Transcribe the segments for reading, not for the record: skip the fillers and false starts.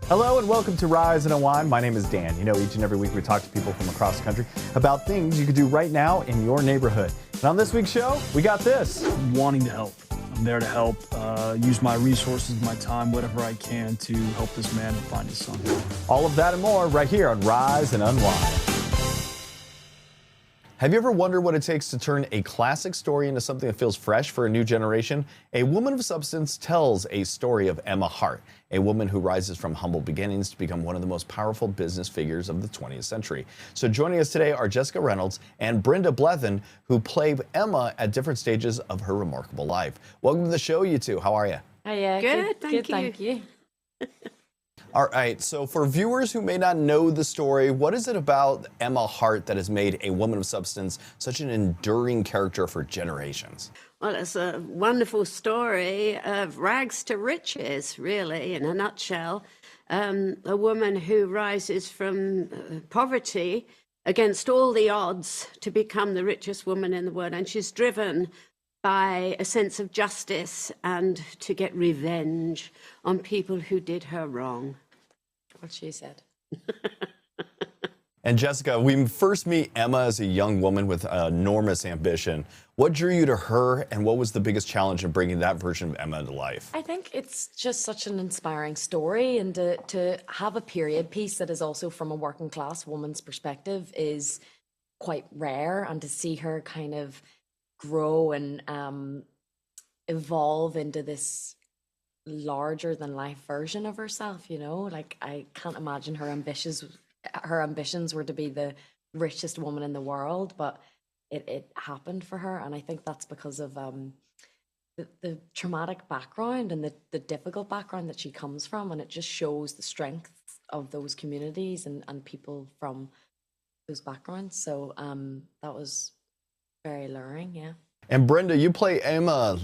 Hello and welcome to Rise Unwind. My name is Dan. You know, each and every week we talk to people from across the country about things you could do right now in your neighborhood. And on this week's show, we got this. Wanting to help. I'm there to help, use my resources, my time, whatever I can to help this man find his son. All of that and more right here on Rise and Unwind. Have you ever wondered what it takes to turn a classic story into something that feels fresh for a new generation? A Woman of Substance tells a story of Emma Harte, a woman who rises from humble beginnings to become one of the most powerful business figures of the 20th century. So joining us today are Jessica Reynolds and Brenda Blethyn, who play Emma at different stages of her remarkable life. Welcome to the show, you two. How are you? Hiya. Good, Thank you. All right, so for viewers who may not know the story, what is it about Emma Harte that has made a Woman of Substance such an enduring character for generations? Well, it's a wonderful story of rags to riches, really, in a nutshell. A woman who rises from poverty against all the odds to become the richest woman in the world. And she's driven by a sense of justice and to get revenge on people who did her wrong. What she said. And Jessica, we first meet Emma as a young woman with enormous ambition. What drew you to her, and what was the biggest challenge in bringing that version of Emma to life? I think it's just such an inspiring story, and to have a period piece that is also from a working class woman's perspective is quite rare, and to see her kind of grow and evolve into this larger than life version of herself, you know, like I can't imagine her ambitions were to be the richest woman in the world, but it happened for her. And I think that's because of the traumatic background and the difficult background that she comes from, and it just shows the strength of those communities and people from those backgrounds. So that was very alluring, yeah. And Brenda, you play Emma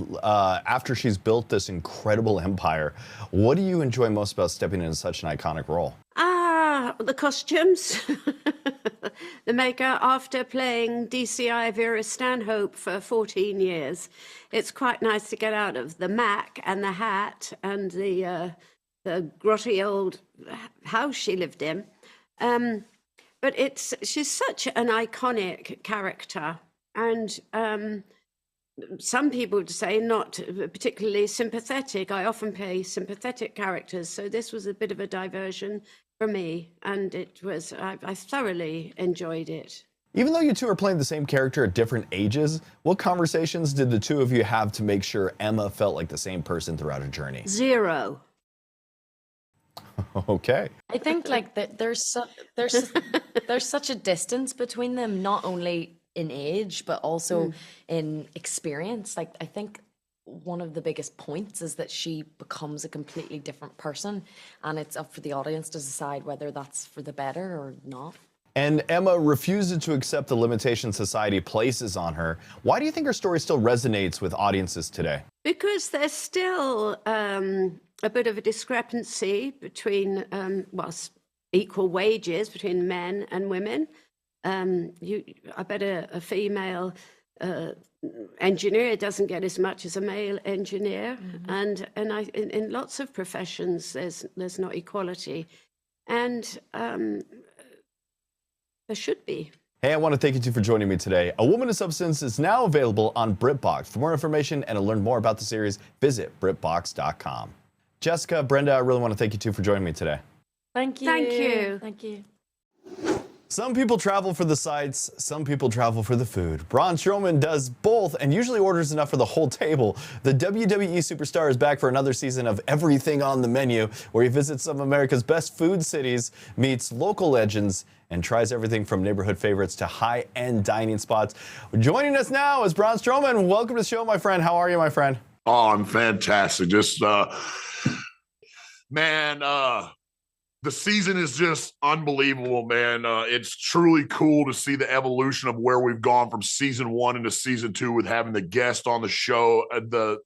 after she's built this incredible empire. What do you enjoy most about stepping into such an iconic role? The costumes. The makeup. After playing DCI Vera Stanhope for 14 years, it's quite nice to get out of the Mac and the hat and the grotty old house she lived in. But she's such an iconic character, and some people would say not particularly sympathetic. I often play sympathetic characters, so this was a bit of a diversion for me, and I thoroughly enjoyed it. Even though you two are playing the same character at different ages, what conversations did the two of you have to make sure Emma felt like the same person throughout her journey? Zero. Okay. I think like that there's such a distance between them, not only in age but also in experience. Like I think one of the biggest points is that she becomes a completely different person, and it's up for the audience to decide whether that's for the better or not. And Emma refuses to accept the limitations society places on her. Why do you think her story still resonates with audiences today? Because there's still a bit of a discrepancy between equal wages between men and women. I bet a female engineer doesn't get as much as a male engineer, and in lots of professions there's not equality, and there should be. Hey, I want to thank you two for joining me today. A Woman of Substance is now available on BritBox. For more information and to learn more about the series, visit BritBox.com. Jessica, Brenda, I really want to thank you two for joining me today. Thank you. Thank you. Thank you. Some people travel for the sights, some people travel for the food. Braun Strowman does both and usually orders enough for the whole table. The WWE superstar is back for another season of Everything on the Menu, where he visits some of America's best food cities, meets local legends, and tries everything from neighborhood favorites to high-end dining spots. Joining us now is Braun Strowman. Welcome to the show, my friend. How are you, my friend? Oh, I'm fantastic. Just, The season is just unbelievable, man. It's truly cool to see the evolution of where we've gone from season 1 into season 2 with having the guest on the show.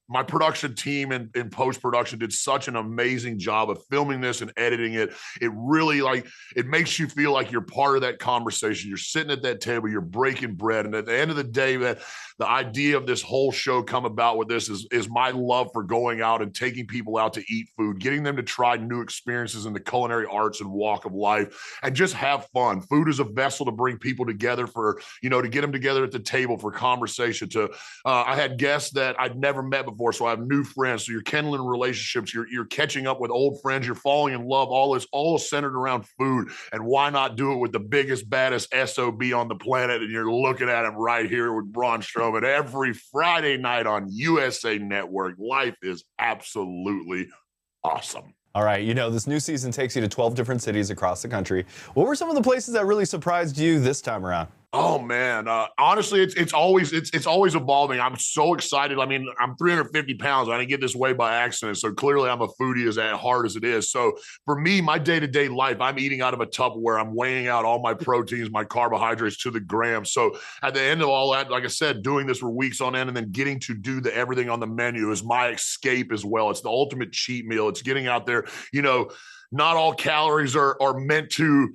My production team in post-production did such an amazing job of filming this and editing it. It really, it makes you feel like you're part of that conversation. You're sitting at that table, you're breaking bread. And at the end of the day, that the idea of this whole show come about with this is my love for going out and taking people out to eat food, getting them to try new experiences in the culinary arts and walk of life, and just have fun. Food is a vessel to bring people together for, to get them together at the table for conversation. I had guests that I'd never met before, so I have new friends. So you're kindling relationships, you're catching up with old friends, you're falling in love. All centered around food. And why not do it with the biggest, baddest SOB on the planet? And you're looking at him right here with Braun Strowman every Friday night on USA Network. Life is absolutely awesome. All right, this new season takes you to 12 different cities across the country. What were some of the places that really surprised you this time around? Oh man, honestly, it's always evolving. I'm so excited. I mean, I'm 350 pounds. I didn't get this way by accident. So clearly I'm a foodie as at heart as it is. So for me, my day-to-day life, I'm eating out of a Tupperware. I'm weighing out all my proteins, my carbohydrates to the gram. So at the end of all that, like I said, doing this for weeks on end and then getting to do everything on the menu is my escape as well. It's the ultimate cheat meal. It's getting out there. Not all calories are meant to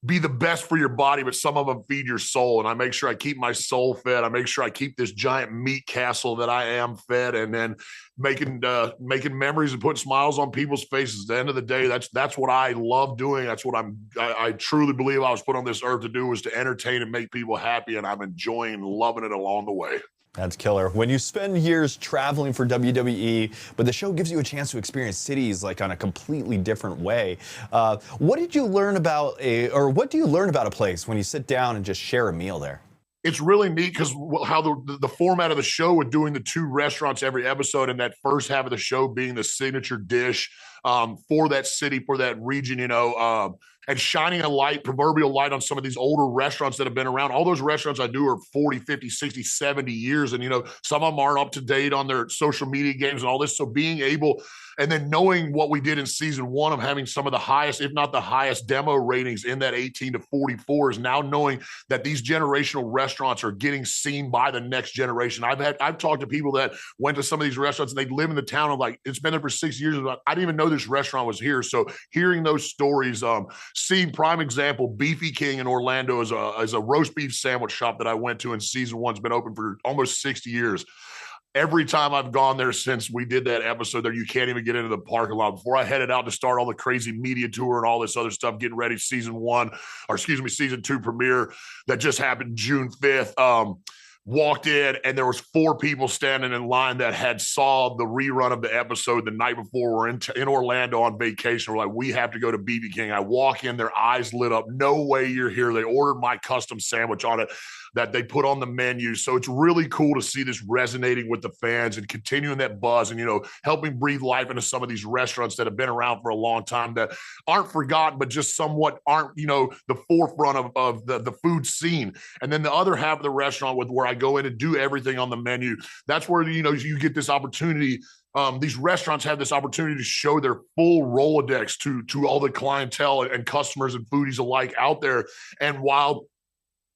be the best for your body, but some of them feed your soul. And I make sure I keep my soul fed. I make sure I keep this giant meat castle that I am fed, and then making memories and putting smiles on people's faces. At the end of the day, that's what I love doing. That's what I truly believe I was put on this earth to do, was to entertain and make people happy. And I'm enjoying and loving it along the way. That's killer. When you spend years traveling for WWE, but the show gives you a chance to experience cities on a completely different way. What do you learn about a place when you sit down and just share a meal there? It's really neat because how the format of the show, with doing the 2 restaurants every episode, and that first half of the show being the signature dish for that city, for that region, and shining a light, proverbial light, on some of these older restaurants that have been around. All those restaurants I do are 40, 50, 60, 70 years. And, some of them aren't up to date on their social media games and all this. So being able, and then knowing what we did in season 1 of having some of the highest, if not the highest, demo ratings in that 18 to 44, is now knowing that these generational restaurants are getting seen by the next generation. I've talked to people that went to some of these restaurants and they live in the town of it's been there for 6 years. I didn't even know this restaurant was here. So hearing those stories, seeing prime example, Beefy King in Orlando is a roast beef sandwich shop that I went to in season 1. It's been open for almost 60 years. Every time I've gone there since we did that episode there, you can't even get into the parking lot. Before I headed out to start all the crazy media tour and all this other stuff, getting ready season 2 premiere that just happened June 5th. Walked in and there was 4 people standing in line that had saw the rerun of the episode the night before. We're in Orlando on vacation. We're like, we have to go to BB King. I walk in, their eyes lit up. No way you're here. They ordered my custom sandwich on it that they put on the menu. So it's really cool to see this resonating with the fans and continuing that buzz and, helping breathe life into some of these restaurants that have been around for a long time that aren't forgotten, but just somewhat aren't, the forefront of the food scene. And then the other half of the restaurant where I go in and do everything on the menu, that's where, you get this opportunity. These restaurants have this opportunity to show their full Rolodex to all the clientele and customers and foodies alike out there. And while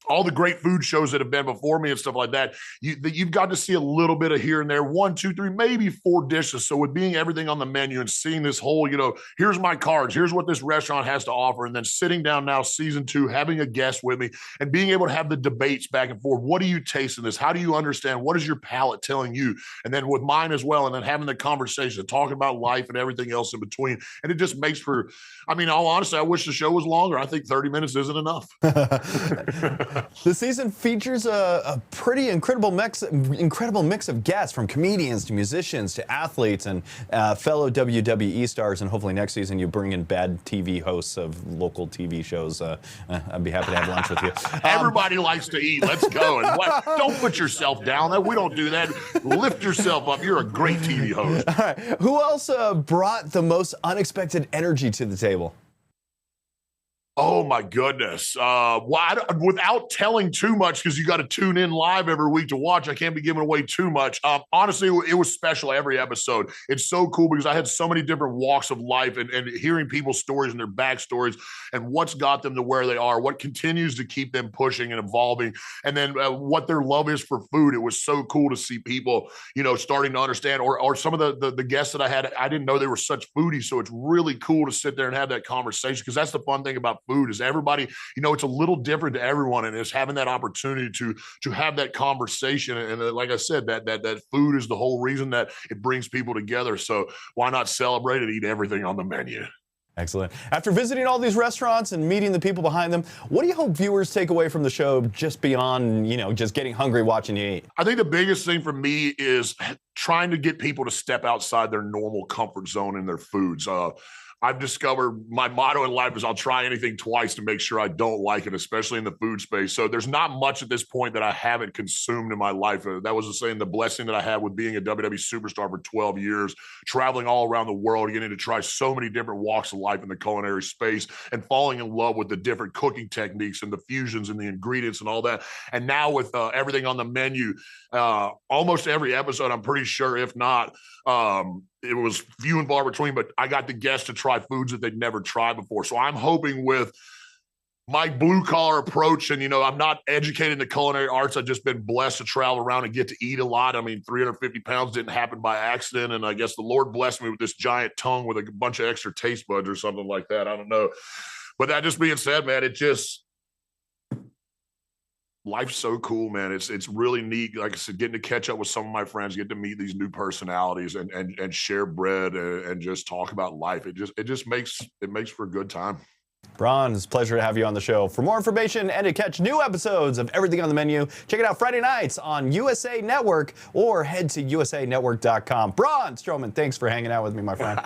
all the great food shows that have been before me and stuff like that, you've got to see a little bit of here and there, 1, 2, 3, maybe 4 dishes. So with being everything on the menu and seeing this whole, here's my cards, here's what this restaurant has to offer. And then sitting down now, season 2, having a guest with me and being able to have the debates back and forth. What do you taste in this? How do you understand? What is your palate telling you? And then with mine as well. And then having the conversation, talking about life and everything else in between. And it just makes for, all honesty, I wish the show was longer. I think 30 minutes isn't enough. The season features a pretty incredible mix of guests, from comedians to musicians to athletes and fellow WWE stars. And hopefully next season you bring in bad TV hosts of local TV shows. I'd be happy to have lunch with you. Everybody likes to eat. Let's go. And don't put yourself down. We don't do that. Lift yourself up. You're a great TV host. All right. Who else brought the most unexpected energy to the table? Oh my goodness. Without telling too much, because you got to tune in live every week to watch, I can't be giving away too much. Honestly, it was special every episode. It's so cool because I had so many different walks of life and hearing people's stories and their backstories and what's got them to where they are, what continues to keep them pushing and evolving, and then what their love is for food. It was so cool to see people, starting to understand, or some of the guests that I had, I didn't know they were such foodies. So it's really cool to sit there and have that conversation, because that's the fun thing about food is everybody, it's a little different to everyone, and it's having that opportunity to have that conversation. And like I said, that food is the whole reason that it brings people together. So why not celebrate and eat everything on the menu? Excellent. After visiting all these restaurants and meeting the people behind them, what do you hope viewers take away from the show just beyond, just getting hungry watching you eat? I think the biggest thing for me is trying to get people to step outside their normal comfort zone in their foods. I've discovered my motto in life is I'll try anything twice to make sure I don't like it, especially in the food space. So there's not much at this point that I haven't consumed in my life. That was the blessing that I had with being a WWE superstar for 12 years, traveling all around the world, getting to try so many different walks of life in the culinary space and falling in love with the different cooking techniques and the fusions and the ingredients and all that. And now with everything on the menu, almost every episode, I'm pretty sure, if not, it was few and far between, but I got the guests to try foods that they'd never tried before. So I'm hoping with my blue collar approach, and I'm not educated in the culinary arts. I've just been blessed to travel around and get to eat a lot. I mean, 350 pounds didn't happen by accident. And I guess the Lord blessed me with this giant tongue with a bunch of extra taste buds or something like that. I don't know. But that just being said, man, life's so cool, man. It's really neat. Like I said, getting to catch up with some of my friends, get to meet these new personalities and share bread and just talk about life. It makes for a good time. Braun, it's a pleasure to have you on the show. For more information and to catch new episodes of Everything on the Menu, check it out Friday nights on USA Network or head to usanetwork.com. Braun Strowman, thanks for hanging out with me, my friend.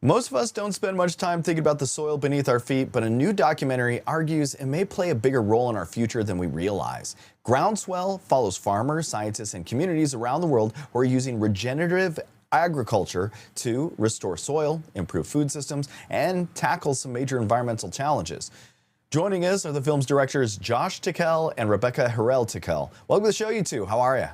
Most of us don't spend much time thinking about the soil beneath our feet, but a new documentary argues it may play a bigger role in our future than we realize. Groundswell follows farmers, scientists, and communities around the world who are using regenerative agriculture to restore soil, improve food systems, and tackle some major environmental challenges. Joining us are the film's directors Josh Tickell and Rebecca Harrell Tickell. Welcome to the show, you two. How are you?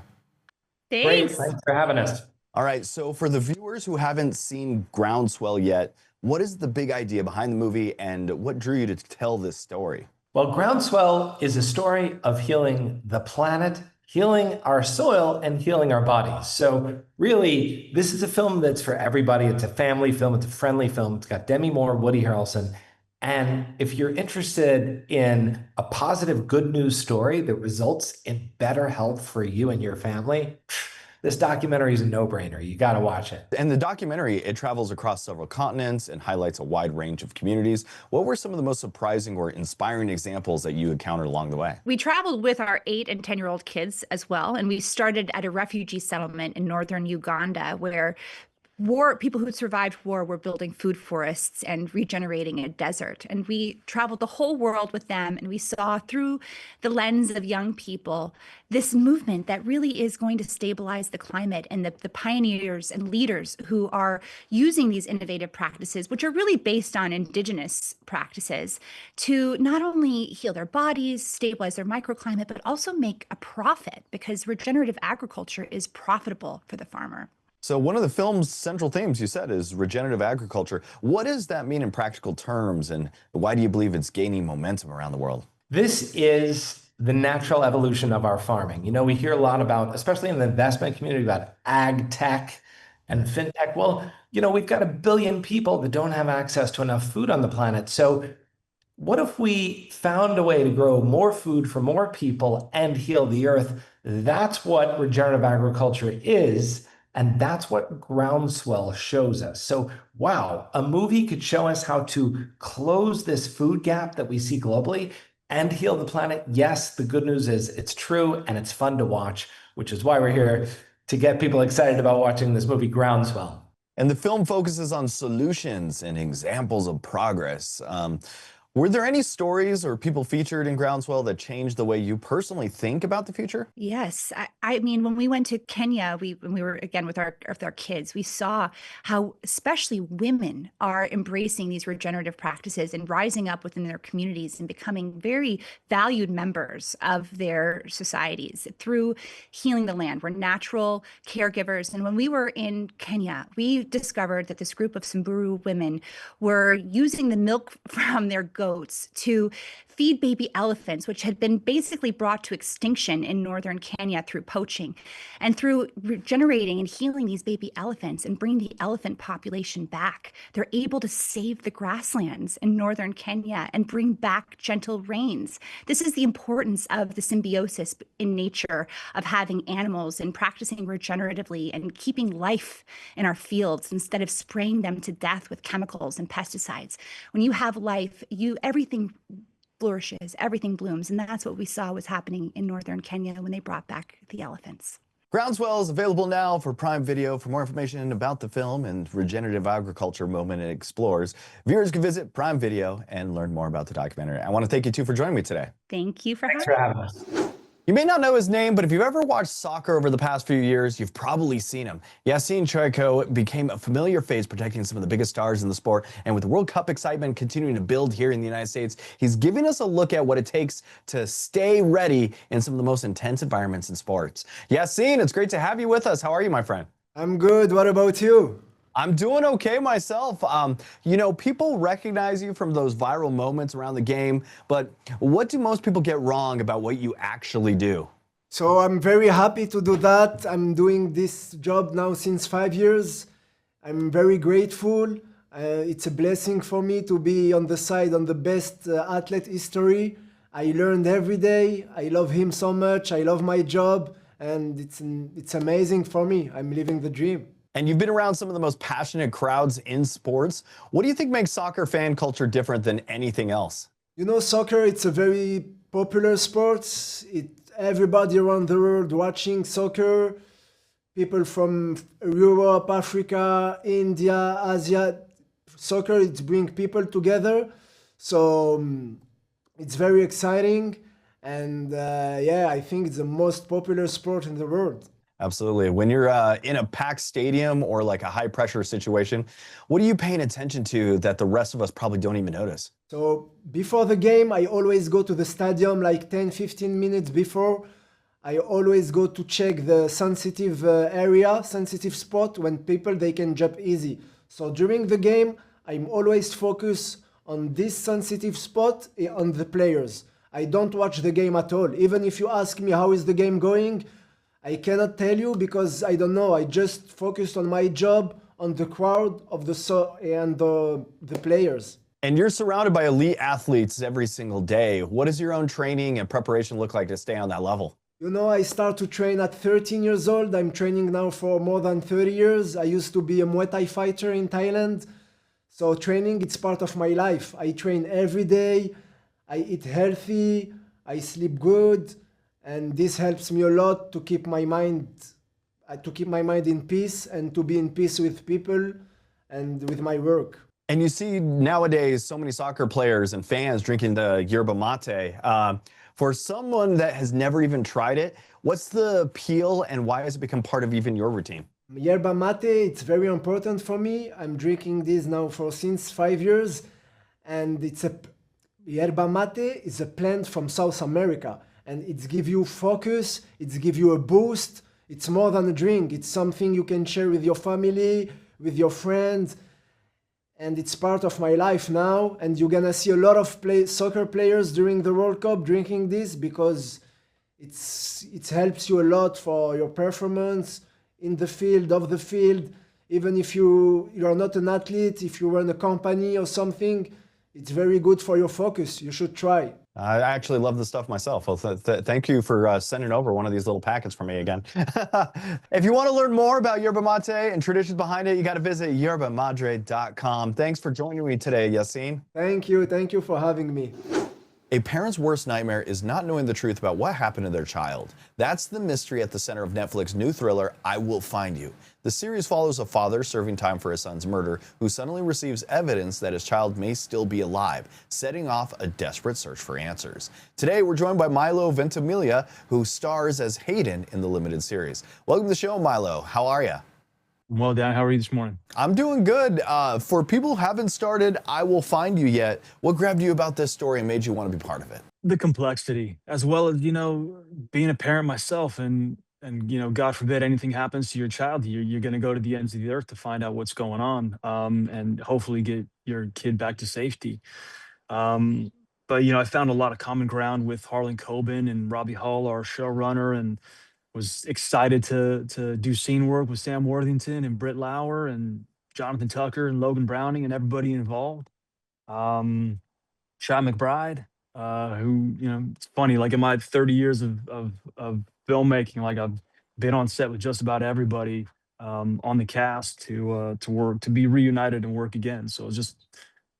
Thanks. Great. Thanks for having us. All right, so for the viewers who haven't seen Groundswell yet, what is the big idea behind the movie and what drew you to tell this story? Well, Groundswell is a story of healing the planet, healing our soil, and healing our bodies. So really, this is a film that's for everybody. It's a family film. It's a friendly film. It's got Demi Moore, Woody Harrelson. And if you're interested in a positive, good news story that results in better health for you and your family, this documentary is a no-brainer. You got to watch it. And the documentary, it travels across several continents and highlights a wide range of communities. What were some of the most surprising or inspiring examples that you encountered along the way? We traveled with our 8 and 10-year-old kids as well, and we started at a refugee settlement in northern Uganda where people who survived war were building food forests and regenerating a desert. And we traveled the whole world with them, and we saw through the lens of young people this movement that really is going to stabilize the climate, and the pioneers and leaders who are using these innovative practices, which are really based on indigenous practices, to not only heal their bodies, stabilize their microclimate, but also make a profit, because regenerative agriculture is profitable for the farmer. So one of the film's central themes, you said, is regenerative agriculture. What does that mean in practical terms, and why do you believe it's gaining momentum around the world? This is the natural evolution of our farming. We hear a lot about, especially in the investment community, about ag tech and fintech. Well, we've got 1 billion people that don't have access to enough food on the planet. So what if we found a way to grow more food for more people and heal the earth? That's what regenerative agriculture is. And that's what Groundswell shows us. So, wow, a movie could show us how to close this food gap that we see globally and heal the planet. Yes, the good news is it's true and it's fun to watch, which is why we're here to get people excited about watching this movie, Groundswell. And the film focuses on solutions and examples of progress. Were there any stories or people featured in Groundswell that changed the way you personally think about the future? Yes. I mean, when we went to Kenya, when we were again with our kids, we saw how especially women are embracing these regenerative practices and rising up within their communities and becoming very valued members of their societies through healing the land. We're natural caregivers. And when we were in Kenya, we discovered that this group of Samburu women were using the milk from their goats to feed baby elephants, which had been basically brought to extinction in northern Kenya through poaching. And through regenerating and healing these baby elephants and bringing the elephant population back, they're able to save the grasslands in northern Kenya and bring back gentle rains. This is the importance of the symbiosis in nature of having animals and practicing regeneratively and keeping life in our fields instead of spraying them to death with chemicals and pesticides. When you have life, everything flourishes, everything blooms. And that's what we saw was happening in northern Kenya when they brought back the elephants. Groundswell is available now for Prime Video. For more information about the film and regenerative agriculture movement it explores, viewers can visit Prime Video and learn more about the documentary. I want to thank you two for joining me today. Thank you for Thanks for having having us. You may not know his name, but if you've ever watched soccer over the past few years, you've probably seen him. Yassine Cheuko became a familiar face protecting some of the biggest stars in the sport. And with the World Cup excitement continuing to build here in the United States, he's giving us a look at what it takes to stay ready in some of the most intense environments in sports. Yassine, it's great to have you with us. How are you, my friend? I'm good. What about you? I'm doing okay myself. You know, people recognize you from those viral moments around the game, but what do most people get wrong about what you actually do? So I'm very happy to do that. I'm doing this job now since 5 years. I'm very grateful. It's a blessing for me to be on the best athlete history. I learned every day. I love him so much. I love my job, and it's amazing for me. I'm living the dream. And you've been around some of the most passionate crowds in sports. What do you think makes soccer fan culture different than anything else? You know, soccer, it's a very popular sport. Everybody around the world watching soccer. People from Europe, Africa, India, Asia. Soccer, it brings people together. So it's very exciting. And yeah, I think it's the most popular sport in the world. Absolutely. When you're in a packed stadium or like a high pressure situation, what are you paying attention to that the rest of us probably don't even notice? So before the game, I always go to the stadium like 10-15 minutes before. I always go to check the sensitive area, sensitive spot when they can jump easy. So during the game, I'm always focused on this sensitive spot on the players. I don't watch the game at all. Even if you ask me how is the game going, I cannot tell you because I don't know. I just focused on my job, on the crowd of the players. And you're surrounded by elite athletes every single day. What does your own training and preparation look like to stay on that level? You know, I start to train at 13 years old. I'm training now for more than 30 years. I used to be a Muay Thai fighter in Thailand. So training, it's part of my life. I train every day. I eat healthy. I sleep good. And this helps me a lot to keep my mind in peace and to be in peace with people and with my work. And you see nowadays so many soccer players and fans drinking the yerba mate. For someone that has never even tried it, what's the appeal and why has it become part of even your routine? Yerba mate, it's very important for me. I'm drinking this now since 5 years. And yerba mate is a plant from South America. And it gives you focus, it gives you a boost. It's more than a drink. It's something you can share with your family, with your friends. And it's part of my life now. And you're gonna see a lot of soccer players during the World Cup drinking this because it helps you a lot for your performance in the field, off the field. Even if you are not an athlete, if you run a company or something, it's very good for your focus. You should try. I actually love this stuff myself. Well, thank you for sending over one of these little packets for me again. If you want to learn more about yerba mate and traditions behind it, you got to visit yerbamadre.com. Thanks for joining me today, Yassine. Thank you for having me. A parent's worst nightmare is not knowing the truth about what happened to their child. That's the mystery at the center of Netflix's new thriller, I Will Find You. The series follows a father serving time for his son's murder who suddenly receives evidence that his child may still be alive, setting off a desperate search for answers. Today, we're joined by Milo Ventimiglia, who stars as Hayden in the limited series. Welcome to the show, Milo. How are you? Well, Dan, how are you this morning? I'm doing good. For people who haven't started I Will Find You yet, what grabbed you about this story and made you want to be part of it? The complexity, as well as, being a parent myself and God forbid anything happens to your child, you're going to go to the ends of the earth to find out what's going on, and hopefully get your kid back to safety. But, I found a lot of common ground with Harlan Coben and Robbie Hull, our showrunner, and was excited to do scene work with Sam Worthington and Britt Lauer and Jonathan Tucker and Logan Browning and everybody involved. Chad McBride, who, it's funny, like in my 30 years of filmmaking, like I've been on set with just about everybody on the cast to work, to be reunited and work again. So just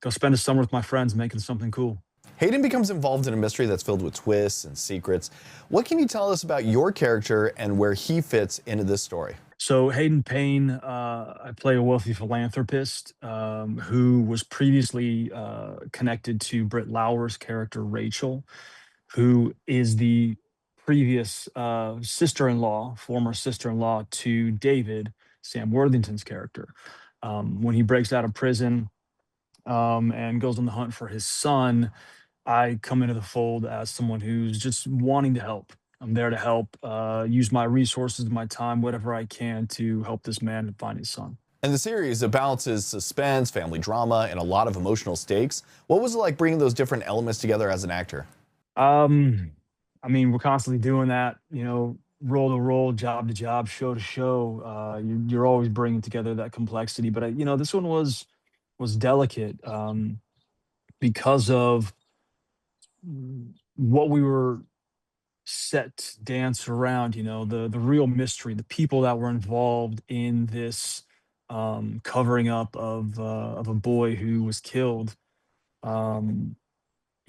go spend a summer with my friends making something cool. Hayden becomes involved in a mystery that's filled with twists and secrets. What can you tell us about your character and where he fits into this story? So Hayden Payne, I play a wealthy philanthropist who was previously connected to Britt Lauer's character, Rachel, who is the previous sister-in-law, former sister-in-law to David, Sam Worthington's character. When he breaks out of prison and goes on the hunt for his son, I come into the fold as someone who's just wanting to help. I'm there to help, use my resources, my time, whatever I can to help this man find his son. And the series, it balances suspense, family drama, and a lot of emotional stakes. What was it like bringing those different elements together as an actor? We're constantly doing that, role to role, job to job, show to show. You're always bringing together that complexity. But, this one was delicate because of what we were set to dance around, the real mystery, the people that were involved in this covering up of a boy who was killed. It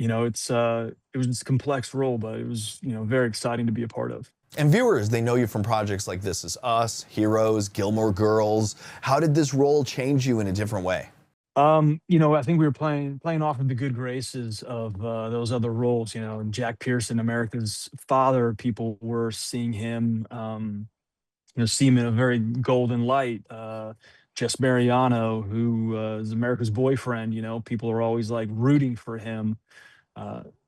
was just a complex role, but it was, very exciting to be a part of. And viewers, they know you from projects like This Is Us, Heroes, Gilmore Girls. How did this role change you in a different way? I think we were playing off of the good graces of those other roles. Jack Pearson, America's Father, people were seeing him, see him in a very golden light. Jess Mariano, who is America's Boyfriend, people are always like rooting for him.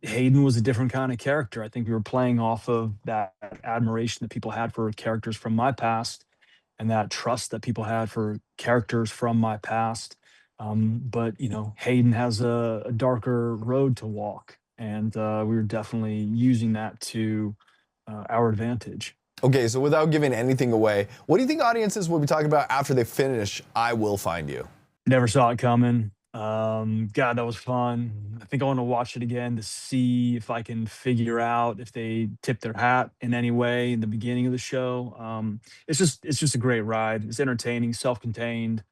Hayden was a different kind of character. I think we were playing off of that admiration that people had for characters from my past and that trust that people had for characters from my past. But Hayden has a darker road to walk, and we were definitely using that to our advantage. Okay, so without giving anything away, what do you think audiences will be talking about after they finish I Will Find You? Never saw it coming. God, that was fun. I think I want to watch it again to see if I can figure out if they tipped their hat in any way in the beginning of the show. It's just a great ride. It's entertaining, self-contained,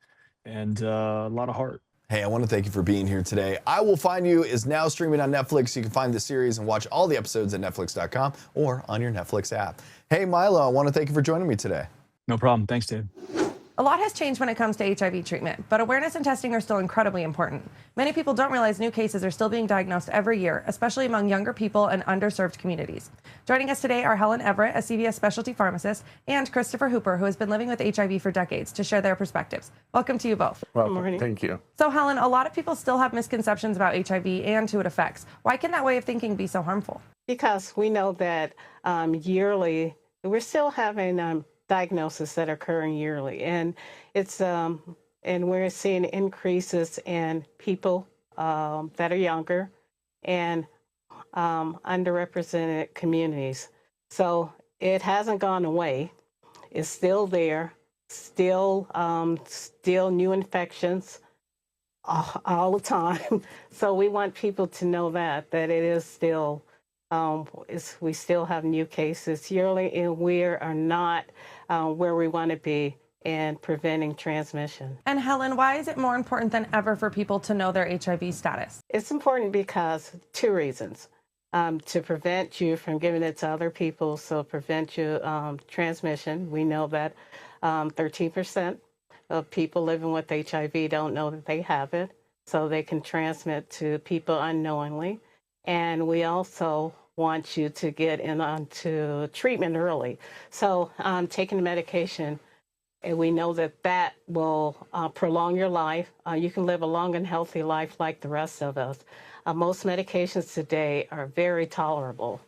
and a lot of heart. Hey, I want to thank you for being here today. I Will Find You is now streaming on Netflix. You can find the series and watch all the episodes at netflix.com or on your Netflix app. Hey, Milo, I want to thank you for joining me today. No problem. Thanks, Dave. A lot has changed when it comes to HIV treatment, but awareness and testing are still incredibly important. Many people don't realize new cases are still being diagnosed every year, especially among younger people and underserved communities. Joining us today are Helen Everett, a CVS specialty pharmacist, and Christopher Hooper, who has been living with HIV for decades, to share their perspectives. Welcome to you both. Welcome. Good morning. Thank you. So, Helen, a lot of people still have misconceptions about HIV and who it affects. Why can that way of thinking be so harmful? Because we know that yearly, we're still having diagnoses that are occurring yearly, and it's and we're seeing increases in people that are younger and underrepresented communities. So it hasn't gone away. It's still there. Still new infections all the time. So we want people to know that it is still. We still have new cases yearly, and we are not where we want to be in preventing transmission. And Helen, why is it more important than ever for people to know their HIV status? It's important because two reasons. to prevent you from giving it to other people, so prevent you transmission. We know that 13% of people living with HIV don't know that they have it, so they can transmit to people unknowingly. And we also want you to get onto treatment early. So taking the medication, and we know that that will prolong your life. You can live a long and healthy life like the rest of us. Most medications today are very tolerable.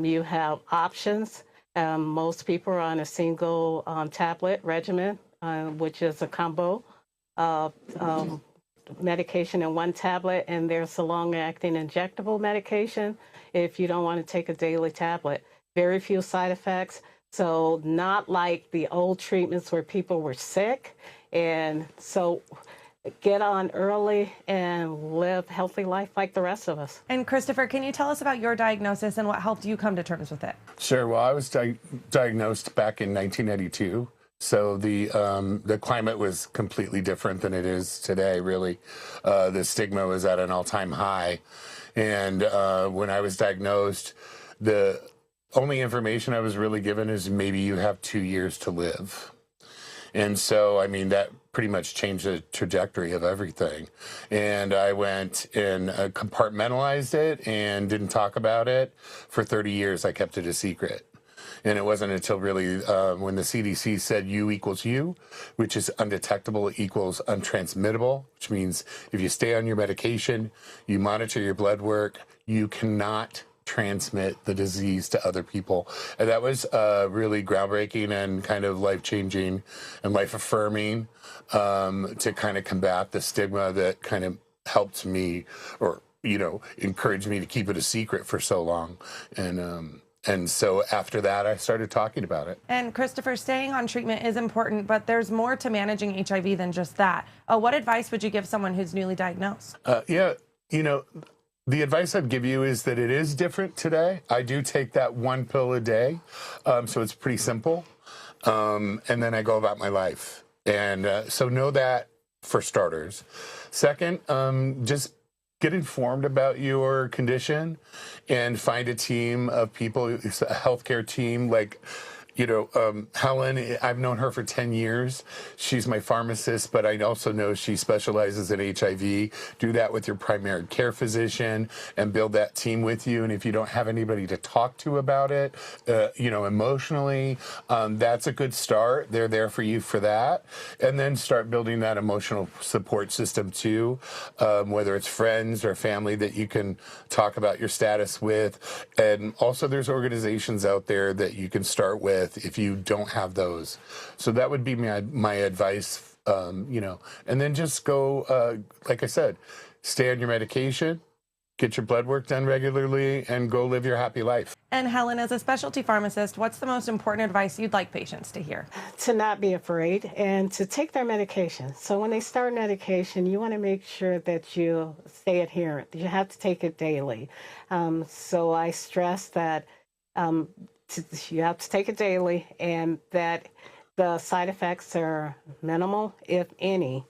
You have options. Most people are on a single tablet regimen, which is a combo of medication in one tablet, and there's a long-acting injectable medication if you don't want to take a daily tablet. Very few side effects. So not like the old treatments where people were sick. And so get on early and live a healthy life like the rest of us. And Christopher, can you tell us about your diagnosis and what helped you come to terms with it? Sure. Well, I was diagnosed back in 1992. So the climate was completely different than it is today, really. The stigma was at an all-time high. And when I was diagnosed, the only information I was really given is maybe you have 2 years to live. And so, I mean, that pretty much changed the trajectory of everything. And I went and compartmentalized it and didn't talk about it. For 30 years, I kept it a secret. And it wasn't until really when the CDC said U equals U, which is undetectable equals untransmittable, which means if you stay on your medication, you monitor your blood work, you cannot transmit the disease to other people. And that was really groundbreaking and kind of life-changing and life-affirming to kind of combat the stigma that kind of helped me, or, you know, encouraged me to keep it a secret for so long. And so after that, I started talking about it. And Christopher, staying on treatment is important, but there's more to managing HIV than just that. What advice would you give someone who's newly diagnosed? Yeah, you know, the advice I'd give you is that it is different today. I do take that one pill a day, so it's pretty simple. And then I go about my life. And so know that for starters. Second, just get informed about your condition and find a team of people, a healthcare team like, you know, Helen, I've known her for 10 years. She's my pharmacist, but I also know she specializes in HIV. Do that with your primary care physician and build that team with you. And if you don't have anybody to talk to about it, you know, emotionally, that's a good start. They're there for you for that. And then start building that emotional support system too, whether it's friends or family that you can talk about your status with. And also there's organizations out there that you can start with if you don't have those. So that would be my advice, you know, and then just go, like I said, stay on your medication, get your blood work done regularly, and go live your happy life. And Helen, as a specialty pharmacist, what's the most important advice you'd like patients to hear? To not be afraid and to take their medication. So when they start medication, you want to make sure that you stay adherent. You have to take it daily. So I stress that you have to take it daily, and that the side effects are minimal, if any.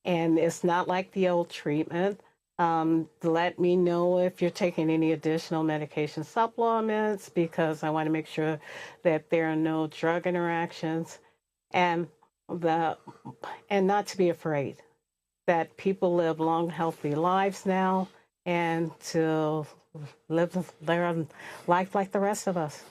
And it's not like the old treatment. Let me know if you're taking any additional medication supplements, because I want to make sure that there are no drug interactions, and not to be afraid, that people live long, healthy lives now, and to live their life like the rest of us.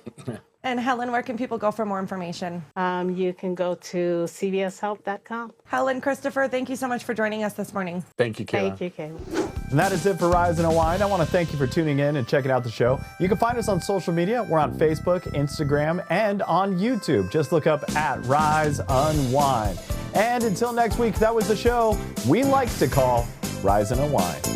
And Helen, where can people go for more information? You can go to cbshealth.com. Helen, Christopher, thank you so much for joining us this morning. Thank you, Kayla. Thank you, Kayla. And that is it for Rise Unwind. I want to thank you for tuning in and checking out the show. You can find us on social media. We're on Facebook, Instagram, and on YouTube. Just look up at Rise Unwind. And until next week, that was the show we like to call Rise and Unwind.